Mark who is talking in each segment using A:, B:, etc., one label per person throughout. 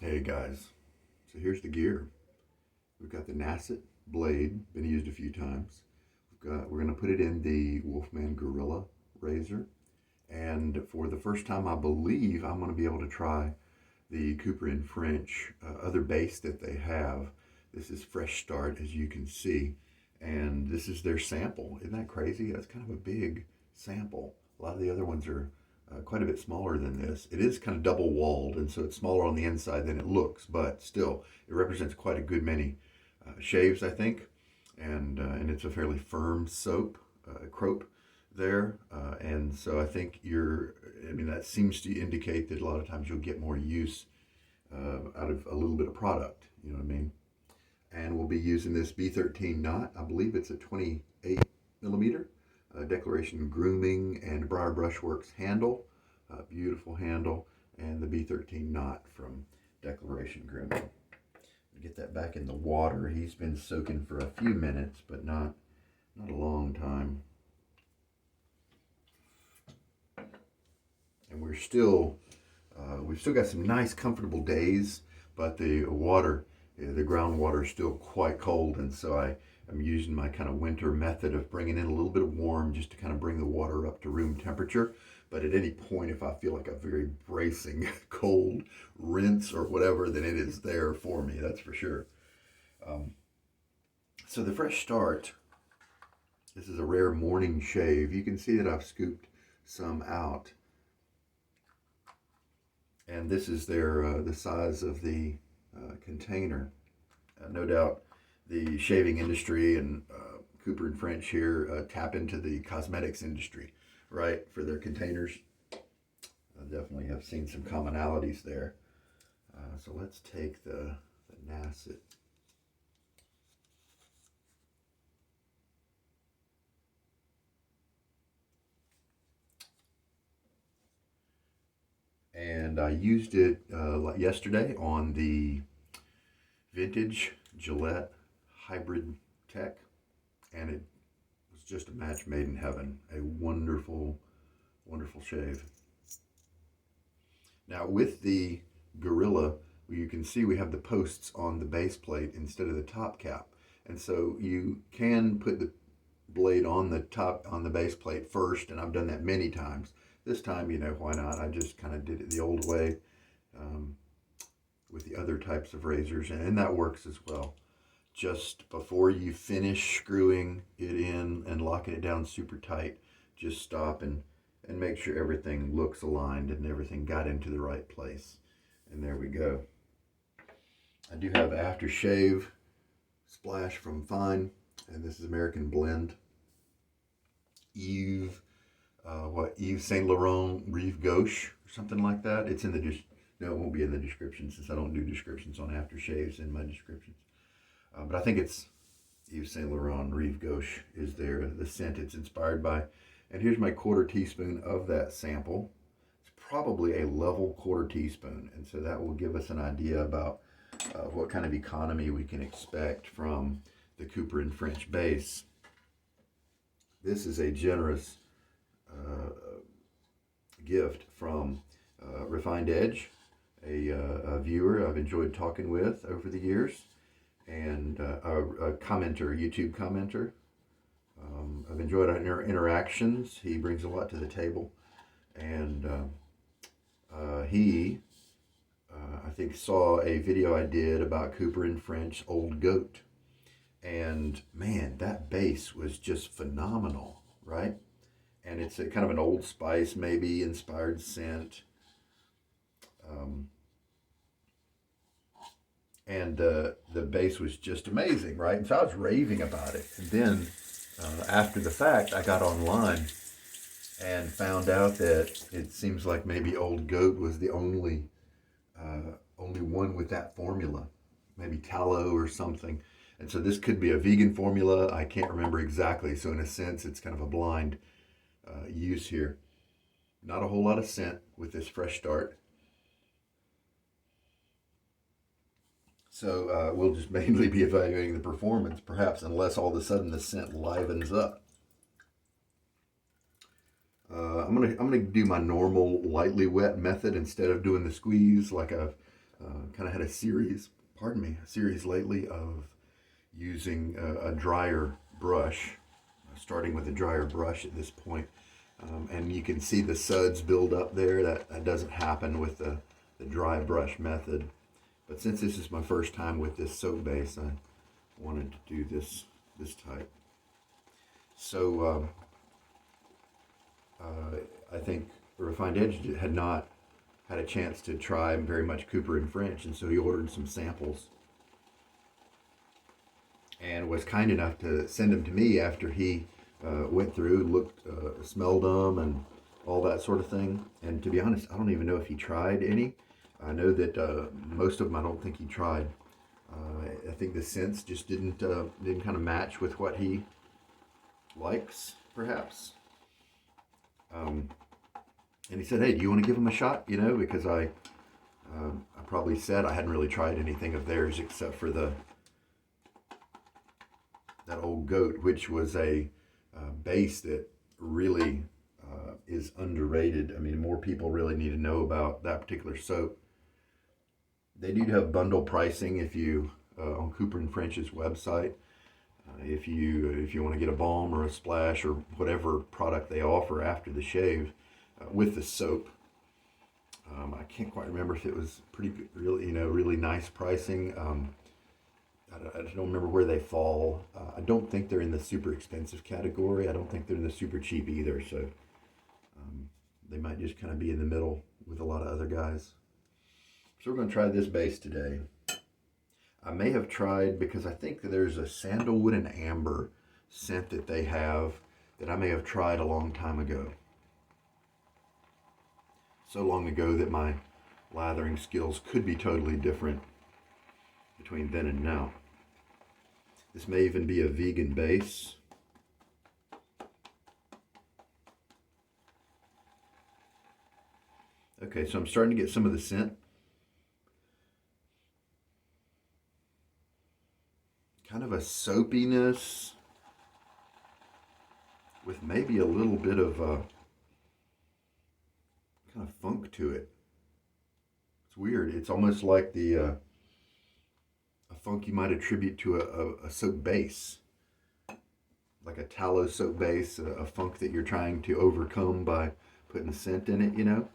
A: Hey guys, so here's the gear. We've got the Nacet blade, been used a few times. We're going to put it in the Wolfman Guerrilla razor. And for the first time, I believe I'm going to be able to try the Cooper and French other base that they have. This is Fresh Start, as you can see. And this is their sample. Isn't that crazy? That's kind of a big sample. A lot of the other ones are quite a bit smaller than this. It is kind of double walled, and so it's smaller on the inside than it looks, but still, it represents quite a good many shaves, I think, and it's a fairly firm soap, crope there, and so I think that seems to indicate that a lot of times you'll get more use out of a little bit of product, you know what I mean? And we'll be using this B13 knot. I believe it's a 28 millimeter. Declaration Grooming and Briar Brushworks handle, beautiful handle, and the B13 knot from Declaration Grooming. Get that back in the water. He's been soaking for a few minutes, but not a long time. And we've still got some nice, comfortable days, but the water, the groundwater is still quite cold, and so I'm using my kind of winter method of bringing in a little bit of warm just to kind of bring the water up to room temperature. But at any point, if I feel like a very bracing cold rinse or whatever, then it is there for me, that's for sure. So the Fresh Start, this is a rare morning shave. You can see that I've scooped some out. And this is the size of the container. No doubt the shaving industry and Cooper and French here tap into the cosmetics industry, right, for their containers. I definitely have seen some commonalities there. So let's take the Nacet. And I used it yesterday on the vintage Gillette Hybrid Tech, and it was just a match made in heaven. A wonderful, wonderful shave. Now with the Guerrilla, you can see we have the posts on the base plate instead of the top cap, and so you can put the blade on the base plate first, and I've done that many times. This time, why not? I just kind of did it the old way with the other types of razors, and that works as well. Just before you finish screwing it in and locking it down super tight, just stop and make sure everything looks aligned and everything got into the right place. And there we go. I do have Aftershave Splash from Fine, and this is American Blend. Yves Saint Laurent Rive Gauche, or something like that. It's in the no, it won't be in the description since I don't do descriptions on aftershaves in my descriptions. But I think it's Yves Saint Laurent Rive Gauche is the scent it's inspired by. And here's my 1/4 teaspoon of that sample. It's probably a level 1/4 teaspoon, and so that will give us an idea about what kind of economy we can expect from the Cooper and French base. This is a generous gift from Refined Edge, a viewer I've enjoyed talking with over the years, and a commenter, YouTube commenter. I've enjoyed our interactions. He brings a lot to the table, and he, I think, saw a video I did about Cooper and French Old Goat, and man, that base was just phenomenal, right? And it's a kind of an Old Spice maybe inspired scent. And the base was just amazing, right? And so I was raving about it. And then after the fact, I got online and found out that it seems like maybe Old Goat was the only one with that formula, maybe tallow or something. And so this could be a vegan formula. I can't remember exactly. So in a sense, it's kind of a blind use here. Not a whole lot of scent with this Fresh Start. So we'll just mainly be evaluating the performance, perhaps, unless all of a sudden the scent livens up. I'm gonna do my normal lightly wet method instead of doing the squeeze like I've kind of had a series, a series lately of using a drier brush, starting with a drier brush at this point. And you can see the suds build up there. That doesn't happen with the dry brush method. But since this is my first time with this soap base, I wanted to do this type. So I think Refined Edge had not had a chance to try very much Cooper and French, and so he ordered some samples and was kind enough to send them to me after he went through, looked, smelled them, and all that sort of thing. And to be honest, I don't even know if he tried any. I know that most of them I don't think he tried. I think the scents just didn't kind of match with what he likes, perhaps. And he said, "Hey, do you want to give him a shot?" You know, because I probably said I hadn't really tried anything of theirs except for that old goat, which was a base that really is underrated. I mean, more people really need to know about that particular soap. They do have bundle pricing if you on Cooper and French's website. If you want to get a balm or a splash or whatever product they offer after the shave with the soap. I can't quite remember if it was pretty good, really nice pricing. I don't remember where they fall. I don't think they're in the super expensive category. I don't think they're in the super cheap either. So they might just kind of be in the middle with a lot of other guys. So we're going to try this base today. I may have tried, because I think that there's a sandalwood and amber scent that they have that I may have tried a long time ago. So long ago that my lathering skills could be totally different between then and now. This may even be a vegan base. Okay, so I'm starting to get some of the scent. Kind of a soapiness with maybe a little bit of kind of funk to it. It's weird. It's almost like a funk you might attribute to a soap base, like a tallow soap base, a funk that you're trying to overcome by putting scent in it, you know.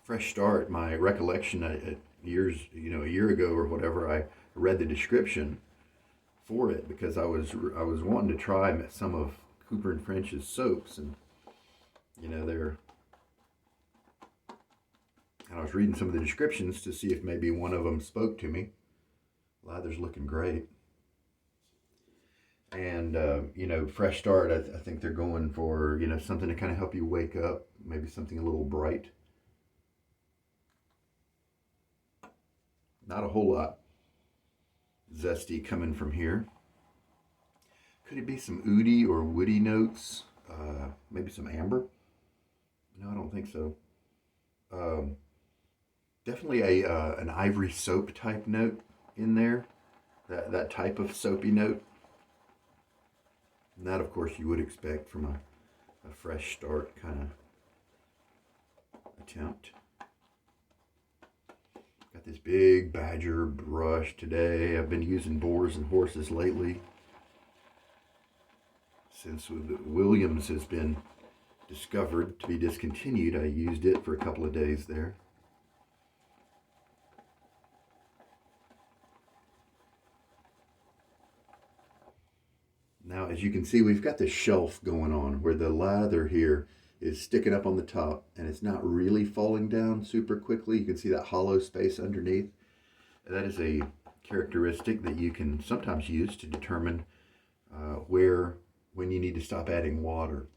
A: Fresh Start, my recollection at years, a year ago or whatever, I read the description for it because I was wanting to try some of Cooper and French's soaps, and and I was reading some of the descriptions to see if maybe one of them spoke to me. Lather's looking great. And, Fresh Start, I think they're going for, something to kind of help you wake up, maybe something a little bright. Not a whole lot zesty coming from here. Could it be some oody or woody notes? Maybe some amber? No, I don't think so. Definitely an ivory soap type note in there. That type of soapy note. And that, of course, you would expect from a Fresh Start kind of attempt. Got this big badger brush today. I've been using boars and horses lately. Since Williams has been discovered to be discontinued, I used it for a couple of days there. Now, as you can see, we've got this shelf going on where the lather here is sticking up on the top and it's not really falling down super quickly. You can see that hollow space underneath. That is a characteristic that you can sometimes use to determine when you need to stop adding water.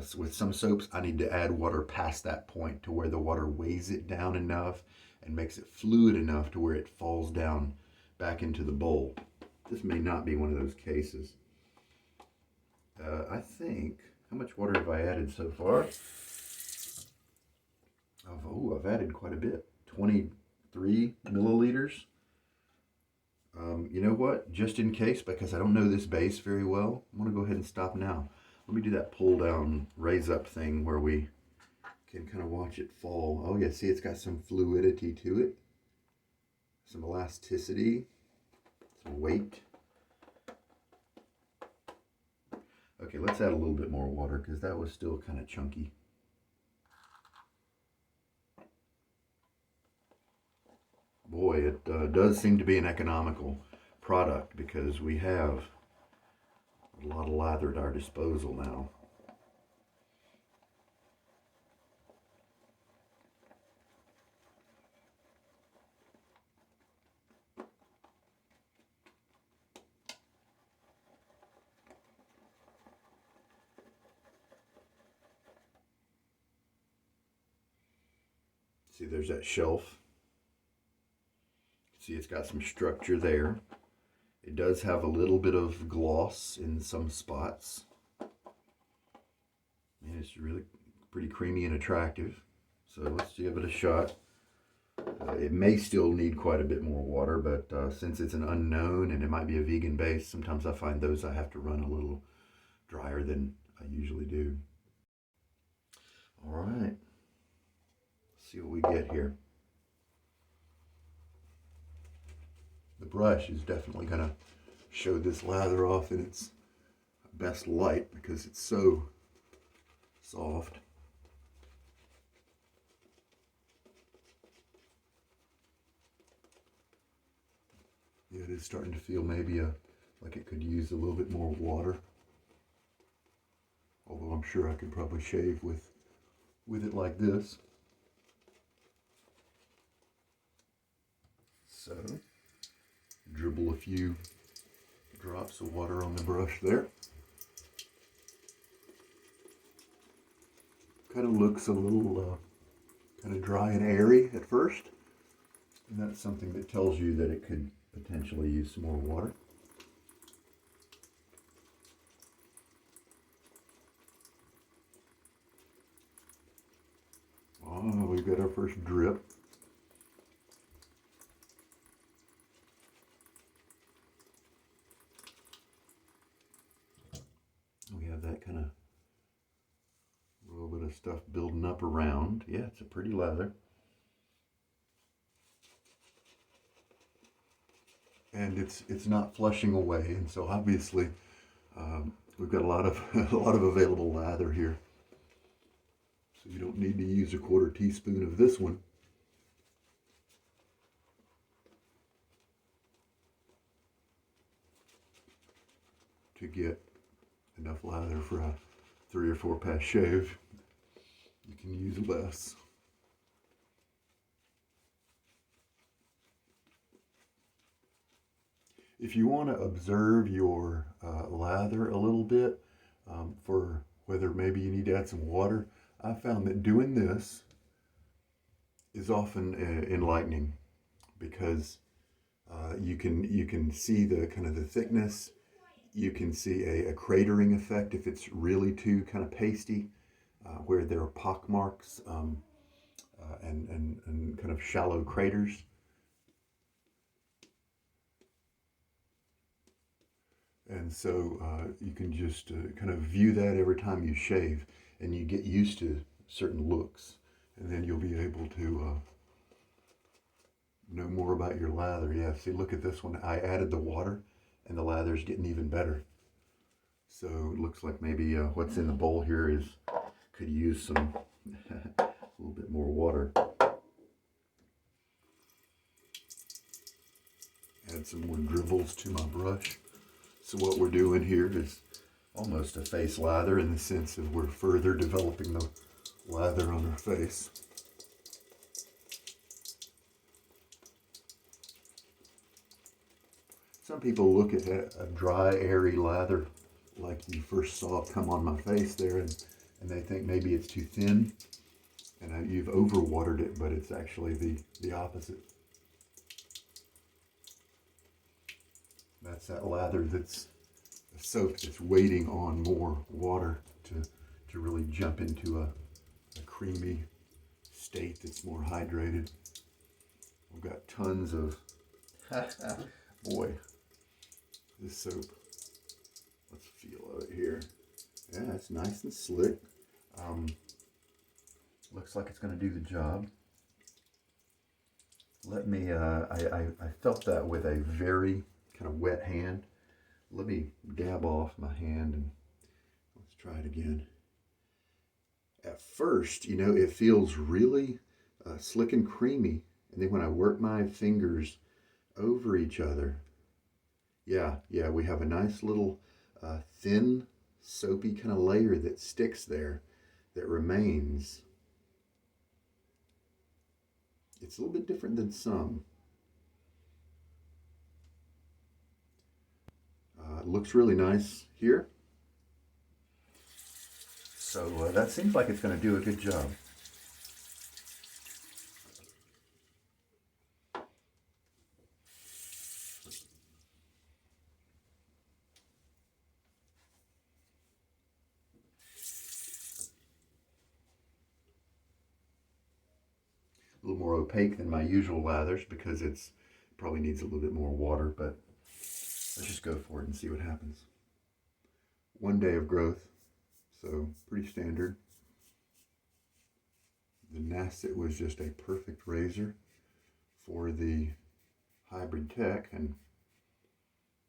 A: So with some soaps, I need to add water past that point to where the water weighs it down enough and makes it fluid enough to where it falls down back into the bowl. This may not be one of those cases. I think, how much water have I added so far? I've added quite a bit, 23 milliliters. You know what, just in case, because I don't know this base very well, I'm going to go ahead and stop now. Let me do that pull down, raise up thing where we can kind of watch it fall. Oh yeah, see, it's got some fluidity to it, some elasticity, some weight. Okay, let's add a little bit more water because that was still kind of chunky. Boy, it does seem to be an economical product because we have a lot of lather at our disposal now. See, there's that shelf. See, it's got some structure there. It does have a little bit of gloss in some spots. And it's really pretty creamy and attractive. So let's give it a shot. It may still need quite a bit more water, but since it's an unknown and it might be a vegan base, sometimes I find those I have to run a little drier than I usually do. All right. Let's see what we get here. The brush is definitely going to show this lather off in its best light because it's so soft. Yeah, it is starting to feel maybe like it could use a little bit more water. Although I'm sure I could probably shave with it like this. So, dribble a few drops of water on the brush there. Kind of looks a little kind of dry and airy at first. And that's something that tells you that it could potentially use some more water. Oh, we've got our first drip. We have that kind of little bit of stuff building up around. Yeah, it's a pretty lather. And it's not flushing away, and so obviously we've got a lot of available lather here. So you don't need to use a 1/4 teaspoon of this one. To get enough lather for a 3 or 4 pass shave. You can use less. If you want to observe your lather a little bit for whether maybe you need to add some water, I found that doing this is often enlightening because you can see the kind of the thickness. You can see a cratering effect if it's really too kind of pasty, where there are pock marks and kind of shallow craters. And so you can just kind of view that every time you shave, and you get used to certain looks, and then you'll be able to know more about your lather. Yeah, see, look at this one. I added the water, and the lather's getting even better. So it looks like maybe what's in the bowl here could use some a little bit more water. Add some more dribbles to my brush. So what we're doing here is almost a face lather in the sense of we're further developing the lather on our face. Some people look at a dry, airy lather like you first saw it come on my face there, and they think maybe it's too thin, and you've overwatered it, but it's actually the opposite. That's that lather that's a soap that's waiting on more water to really jump into a creamy state that's more hydrated. We've got tons of, boy, this soap. Let's feel of it here. Yeah, it's nice and slick. Looks like it's going to do the job. Let me, I felt that with a very kind of wet hand. Let me dab off my hand and let's try it again. At first, you know, it feels really slick and creamy. And then when I work my fingers over each other, yeah, we have a nice little thin, soapy kind of layer that sticks there, that remains. It's a little bit different than some. It looks really nice here. So that seems like it's going to do a good job. A little more opaque than my usual lathers because it's probably needs a little bit more water, but let's just go for it and see what happens. 1 day of growth, so pretty standard. The Nacet was just a perfect razor for the hybrid tech, and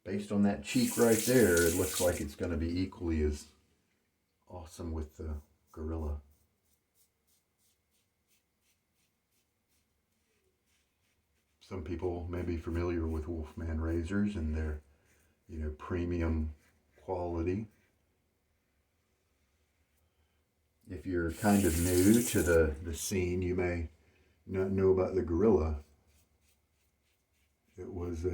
A: based on that cheek right there, it looks like it's going to be equally as awesome with the Guerrilla. Some people may be familiar with Wolfman razors and their, you know, premium quality. If you're kind of new to the scene, you may not know about the Guerrilla. It was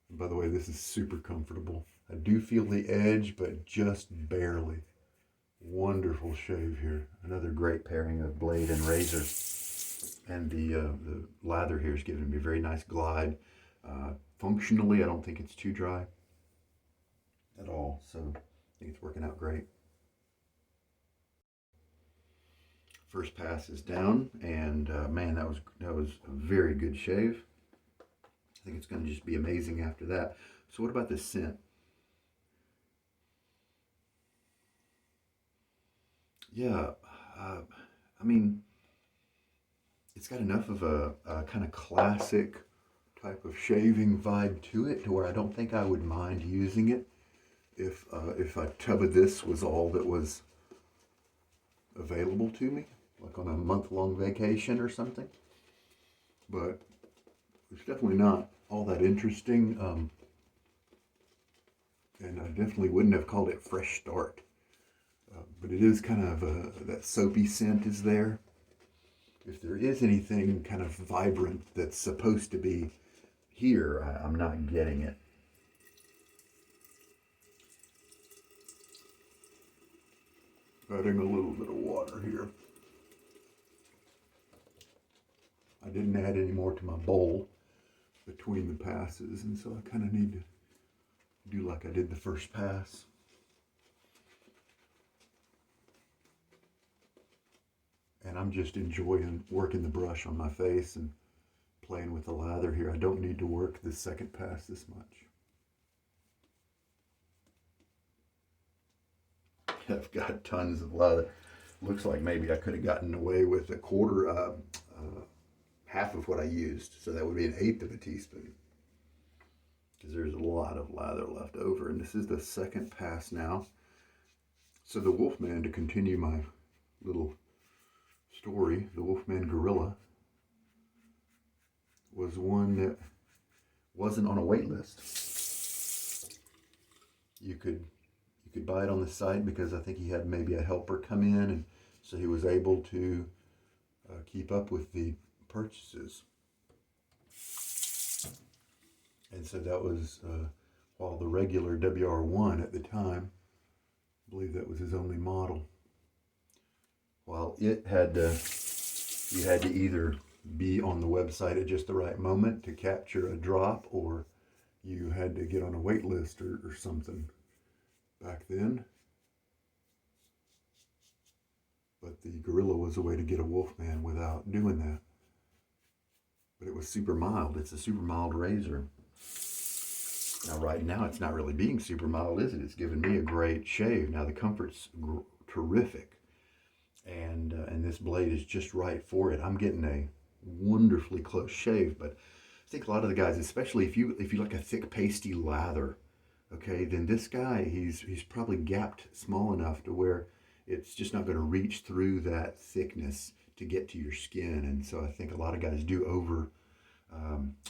A: by the way, this is super comfortable. I do feel the edge, but just barely. Wonderful shave here. Another great pairing of blade and razor. And the lather here is giving me a very nice glide. Functionally, I don't think it's too dry at all. So I think it's working out great. First pass is down, and man, that was a very good shave. I think it's going to just be amazing after that. So what about the scent? Yeah, I mean, it's got enough of a kind of classic type of shaving vibe to it to where I don't think I would mind using it if a tub of this was all that was available to me, like on a month-long vacation or something. But it's definitely not all that interesting, and I definitely wouldn't have called it fresh start. But it is kind of that soapy scent is there. If there is anything kind of vibrant that's supposed to be here, I'm not getting it. Adding a little bit of water here. I didn't add any more to my bowl between the passes, and so I kind of need to do like I did the first pass. And I'm just enjoying working the brush on my face and playing with the lather here. I don't need to work the second pass this much. I've got tons of lather. Looks like maybe I could have gotten away with a quarter, half of what I used. So that would be 1/8 of a teaspoon. Because there's a lot of lather left over. And this is the second pass now. So the Wolfman, to continue my little story, the Wolfman Guerrilla was one that wasn't on a wait list. You could buy it on the site because I think he had maybe a helper come in, and so he was able to keep up with the purchases. And so that was while the regular WR1 at the time, I believe that was his only model. While it had you had to either be on the website at just the right moment to capture a drop, or you had to get on a wait list or something back then. But the Guerrilla was a way to get a Wolfman without doing that. But it was super mild. It's a super mild razor. Now right now it's not really being super mild, is it? It's giving me a great shave. Now the comfort's terrific. and this blade is just right for it. I'm getting a wonderfully close shave, but I think a lot of the guys, especially if you like a thick pasty lather, okay, then this guy, he's probably gapped small enough to where it's just not going to reach through that thickness to get to your skin. And so I think a lot of guys do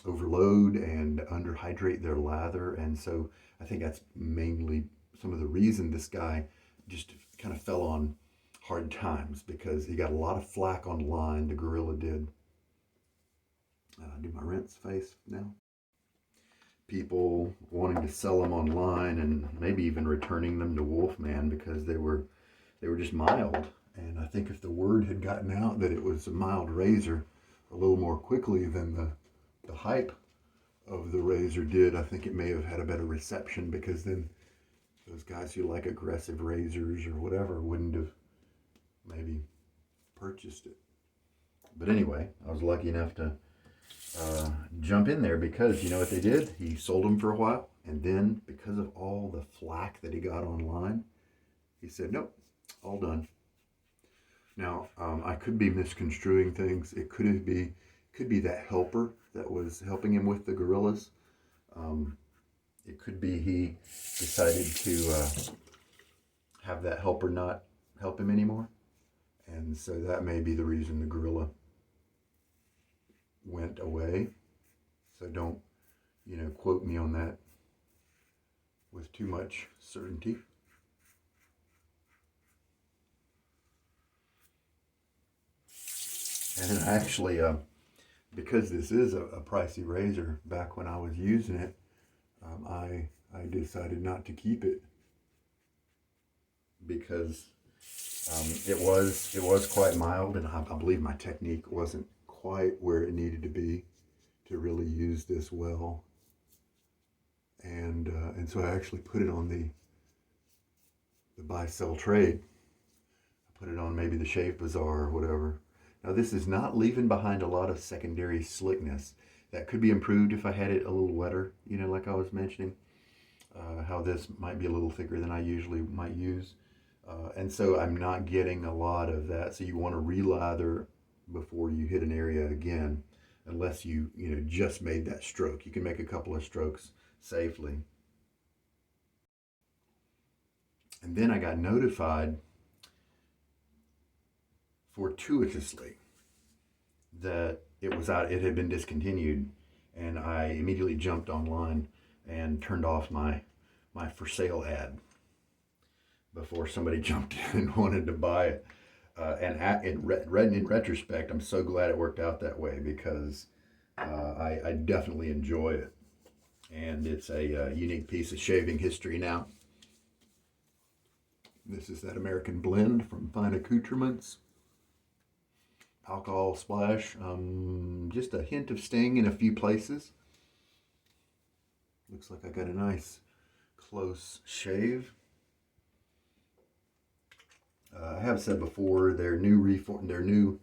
A: overload and underhydrate their lather, and so I think that's mainly some of the reason this guy just kind of fell on hard times, because he got a lot of flack online. The Guerrilla did. Do my rinse face now. People wanting to sell them online and maybe even returning them to Wolfman because they were just mild. And I think if the word had gotten out that it was a mild razor a little more quickly than the hype of the razor did, I think it may have had a better reception, because then those guys who like aggressive razors or whatever wouldn't have maybe purchased it. But anyway, I was lucky enough to jump in there, because you know what they did? He sold them for a while, and then because of all the flack that he got online, he said, nope, all done. Now, I could be misconstruing things. It could be that helper that was helping him with the Guerrillas. It could be he decided to have that helper not help him anymore. And so that may be the reason the Guerrilla went away. So don't, quote me on that with too much certainty. And actually, because this is a pricey razor, back when I was using it, I decided not to keep it, because it was quite mild, and I believe my technique wasn't quite where it needed to be to really use this well. And so I actually put it on the buy sell trade. I put it on maybe the Shave Bazaar or whatever. Now this is not leaving behind a lot of secondary slickness. That could be improved if I had it a little wetter, like I was mentioning, how this might be a little thicker than I usually might use. And so I'm not getting a lot of that. So you want to relather before you hit an area again, unless you just made that stroke. You can make a couple of strokes safely. And then I got notified fortuitously that it was out, it had been discontinued, and I immediately jumped online and turned off my for sale ad before somebody jumped in and wanted to buy it. And in retrospect, I'm so glad it worked out that way, because I definitely enjoy it, and it's a unique piece of shaving history now. This is that American blend from Fine Accoutrements. Alcohol splash, just a hint of sting in a few places. Looks like I got a nice close shave. I have said before, their new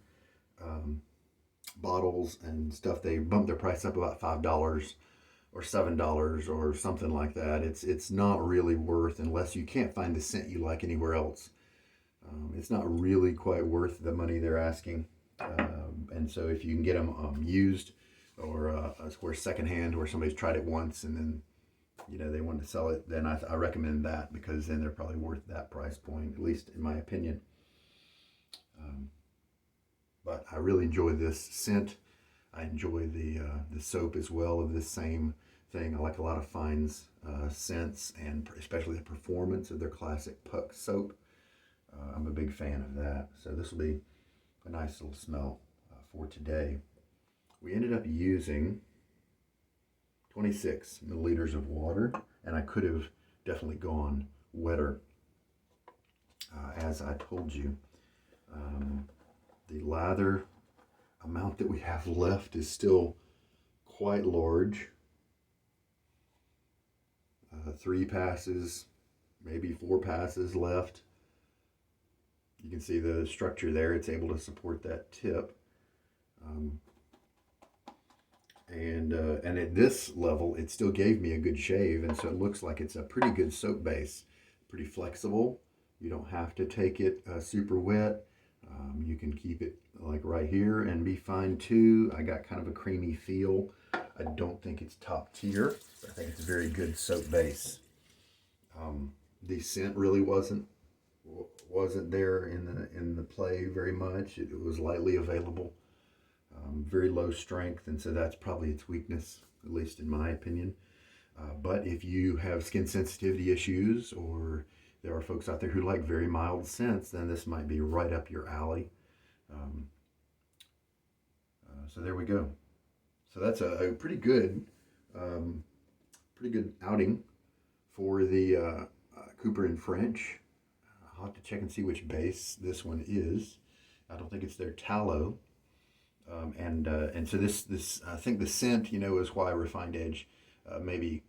A: bottles and stuff, they bumped their price up about $5 or $7 or something like that. It's not really worth, unless you can't find the scent you like anywhere else. It's not really quite worth the money they're asking. And so if you can get them used, or secondhand, where somebody's tried it once and then they want to sell it, then I recommend that, because then they're probably worth that price point, at least in my opinion. But I really enjoy this scent. I enjoy the soap as well, of this same thing. I like a lot of Fine's scents, and especially the performance of their classic Puck soap. I'm a big fan of that. So this will be a nice little smell for today. We ended up using 26 milliliters of water, and I could have definitely gone wetter, as I told you. The lather amount that we have left is still quite large. 3 passes, maybe 4 passes left. You can see the structure there. It's able to support that tip. And at this level, it still gave me a good shave, and so it looks like it's a pretty good soap base. Pretty flexible. You don't have to take it super wet. You can keep it like right here and be fine too. I got kind of a creamy feel. I don't think it's top tier, but I think it's a very good soap base. The scent really wasn't there in the play very much. It was lightly available, very low strength, and so that's probably its weakness, at least in my opinion. But if you have skin sensitivity issues, or there are folks out there who like very mild scents, then this might be right up your alley. So there we go. So that's a pretty good outing for the Cooper and French. I'll have to check and see which base this one is. I don't think it's their tallow. And so this I think the scent, is why Refined Edge maybe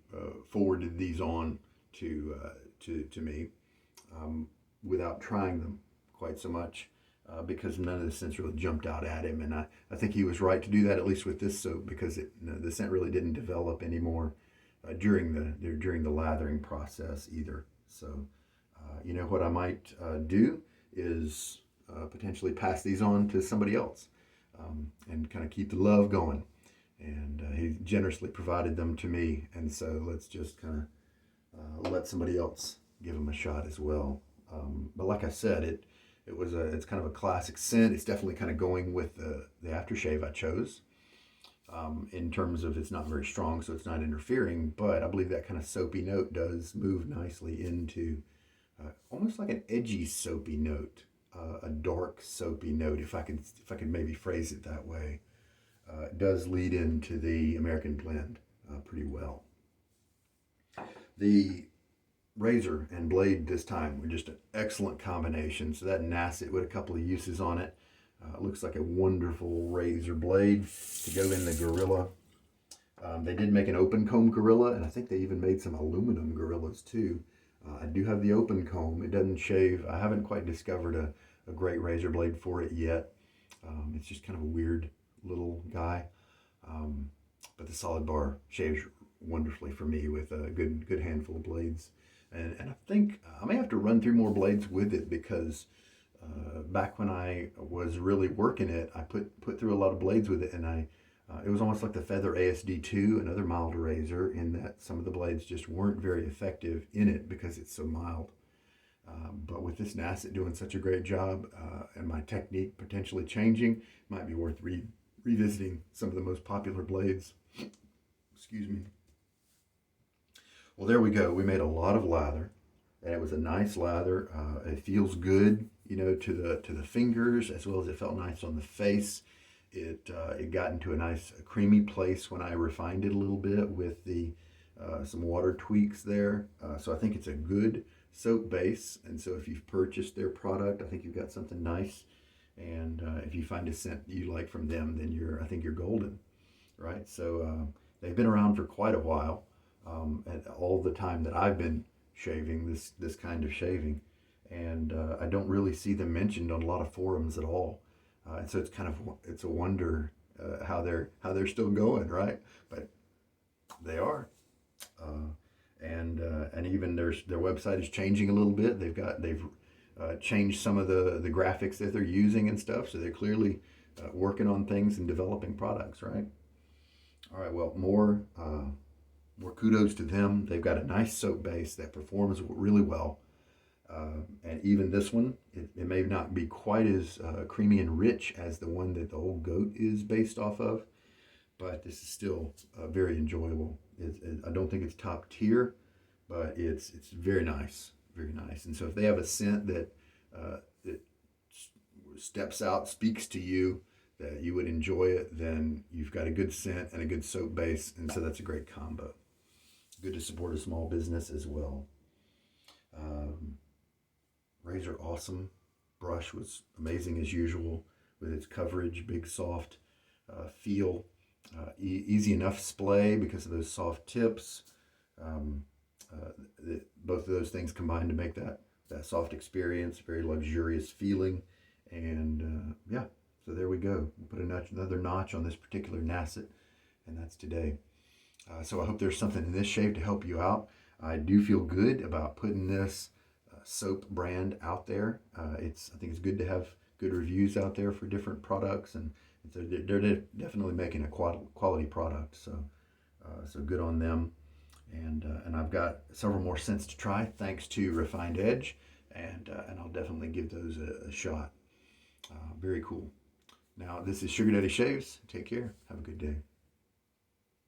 A: forwarded these on to me without trying them quite so much, because none of the scents really jumped out at him, and I think he was right to do that, at least with this soap, because the scent really didn't develop anymore during the lathering process either. So what I might do is potentially pass these on to somebody else, and kind of keep the love going. And he generously provided them to me, and so let's just kind of let somebody else give them a shot as well. But like I said, it's kind of a classic scent. It's definitely kind of going with the aftershave I chose. In terms of, it's not very strong, so it's not interfering, but I believe that kind of soapy note does move nicely into almost like an edgy soapy note, a dark soapy note, if I could maybe phrase it that way. It does lead into the American blend pretty well. The razor and blade this time were just an excellent combination. So that Nacet with a couple of uses on it. Looks like a wonderful razor blade to go in the Guerrilla. They did make an open comb Guerrilla, and I think they even made some aluminum Guerrillas too. I do have the open comb. It doesn't shave. I haven't quite discovered a great razor blade for it yet. It's just kind of a weird little guy. But the solid bar shaves wonderfully for me with a good handful of blades. And I think I may have to run through more blades with it, because back when I was really working it, I put through a lot of blades with it, and it was almost like the Feather ASD2, another mild razor, in that some of the blades just weren't very effective in it because it's so mild. But with this Nacet doing such a great job, and my technique potentially changing, it might be worth revisiting some of the most popular blades. Excuse me. Well, there we go. We made a lot of lather, and it was a nice lather. It feels good, to the fingers, as well as it felt nice on the face. It got into a nice creamy place when I refined it a little bit with the some water tweaks there. So I think it's a good soap base, and so if you've purchased their product, I think you've got something nice. And if you find a scent you like from them, then I think you're golden, right? So they've been around for quite a while, and all the time that I've been shaving this kind of shaving, and I don't really see them mentioned on a lot of forums at all. And so it's a wonder how they're still going, right? But they are, and even their website is changing a little bit. They've changed some of the graphics that they're using and stuff. So they're clearly working on things and developing products, right? All right, well, more kudos to them. They've got a nice soap base that performs really well. And even this one, it may not be quite as creamy and rich as the one that the Old Goat is based off of, but this is still very enjoyable. I don't think it's top tier, but it's very nice, very nice. And so if they have a scent that steps out, speaks to you, that you would enjoy it, then you've got a good scent and a good soap base, and so that's a great combo. Good to support a small business as well. Razor awesome. Brush was amazing as usual with its coverage, big soft feel. Easy enough splay because of those soft tips. Both of those things combined to make that soft experience, very luxurious feeling. And yeah, so there we go. We'll put another notch on this particular Nacet, and that's today. So I hope there's something in this shave to help you out. I do feel good about putting this soap brand out there. I think it's good to have good reviews out there for different products, and they're definitely making a quality product. So good on them. And I've got several more scents to try thanks to Refined Edge, and I'll definitely give those a shot. Very cool. Now, this is Sugar Daddy Shaves. Take care. Have a good day.